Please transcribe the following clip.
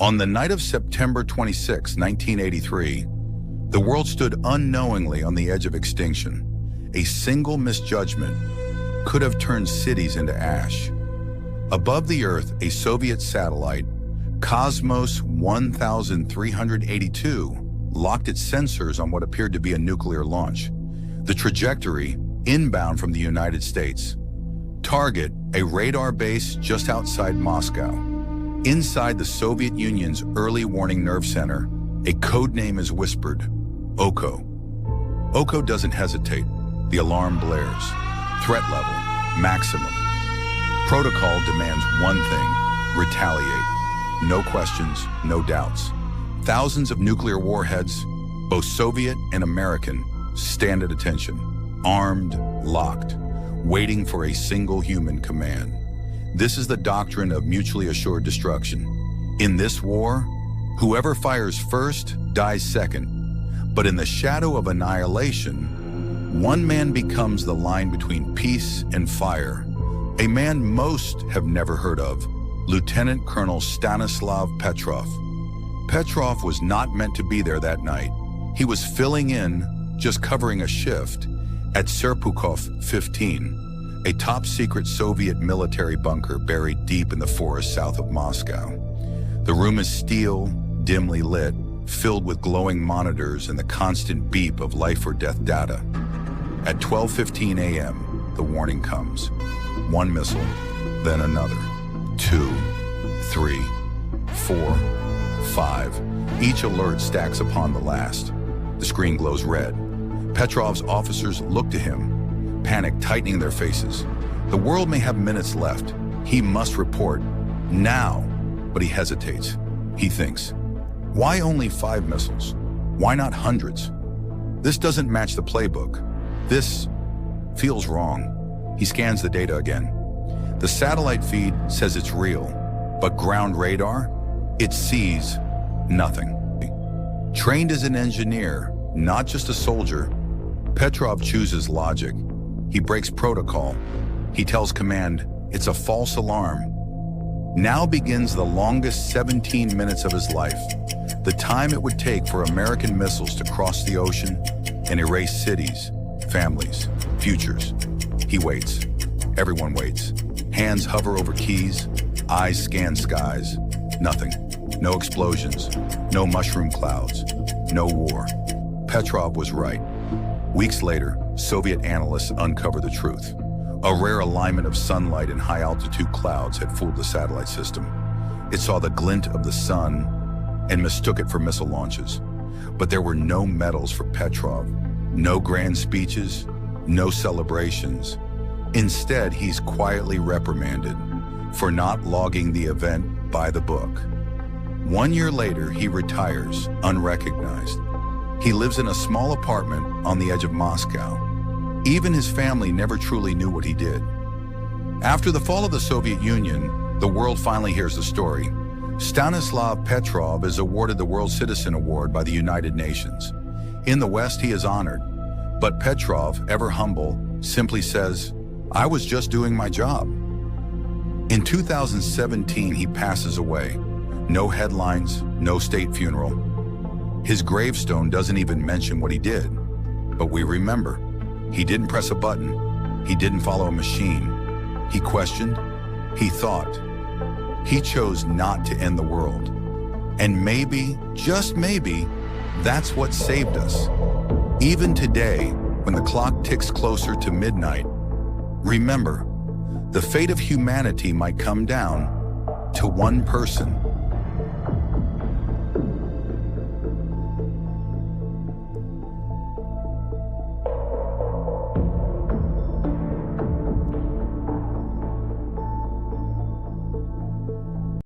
On the night of September 26, 1983, the world stood unknowingly on the edge of extinction. A single misjudgment could have turned cities into ash. Above the Earth, a Soviet satellite, Cosmos 1382, locked its sensors on what appeared to be a nuclear launch. The trajectory, inbound from the United States. Target, a radar base just outside Moscow. Inside the Soviet Union's early warning nerve center, a code name is whispered, Oko. Oko doesn't hesitate. The alarm blares. Threat level, maximum. Protocol demands one thing, retaliate. No questions, no doubts. Thousands of nuclear warheads, both Soviet and American, stand at attention, armed, locked, waiting for a single human command. This is the doctrine of mutually assured destruction. In this war, whoever fires first dies second. But in the shadow of annihilation, one man becomes the line between peace and fire. A man most have never heard of, Lieutenant Colonel Stanislav Petrov. Petrov was not meant to be there that night. He was filling in, just covering a shift, at Serpukhov 15. A top-secret Soviet military bunker buried deep in the forest south of Moscow. The room is steel, dimly lit, filled with glowing monitors and the constant beep of life-or-death data. At 12:15 a.m., the warning comes. One missile, then another. 2, 3, 4, 5. Each alert stacks upon the last. The screen glows red. Petrov's officers look to him, panic tightening their faces. The world may have minutes left. He must report now, but he hesitates. He thinks, why only 5 missiles? Why not hundreds? This doesn't match the playbook. This feels wrong. He scans the data again. The satellite feed says it's real, but ground radar, it sees nothing. Trained as an engineer, not just a soldier, Petrov chooses logic. He breaks protocol. He tells command, it's a false alarm. Now begins the longest 17 minutes of his life, the time it would take for American missiles to cross the ocean and erase cities, families, futures. He waits. Everyone waits. Hands hover over keys, eyes scan skies. Nothing. No explosions, no mushroom clouds, no war. Petrov was right. Weeks later, Soviet analysts uncovered the truth. A rare alignment of sunlight and high-altitude clouds had fooled the satellite system. It saw the glint of the sun and mistook it for missile launches. But there were no medals for Petrov, no grand speeches, no celebrations. Instead, he's quietly reprimanded for not logging the event by the book. 1 year later, he retires, unrecognized. He lives in a small apartment on the edge of Moscow. Even his family never truly knew what he did. After the fall of the Soviet Union, the world finally hears the story. Stanislav Petrov is awarded the World Citizen Award by the United Nations. In the West, he is honored. But Petrov, ever humble, simply says, I was just doing my job. In 2017, he passes away. No headlines, no state funeral. His gravestone doesn't even mention what he did. But we remember, he didn't press a button. He didn't follow a machine. He questioned. He thought. He chose not to end the world. And maybe, just maybe, that's what saved us. Even today, when the clock ticks closer to midnight, remember, the fate of humanity might come down to one person.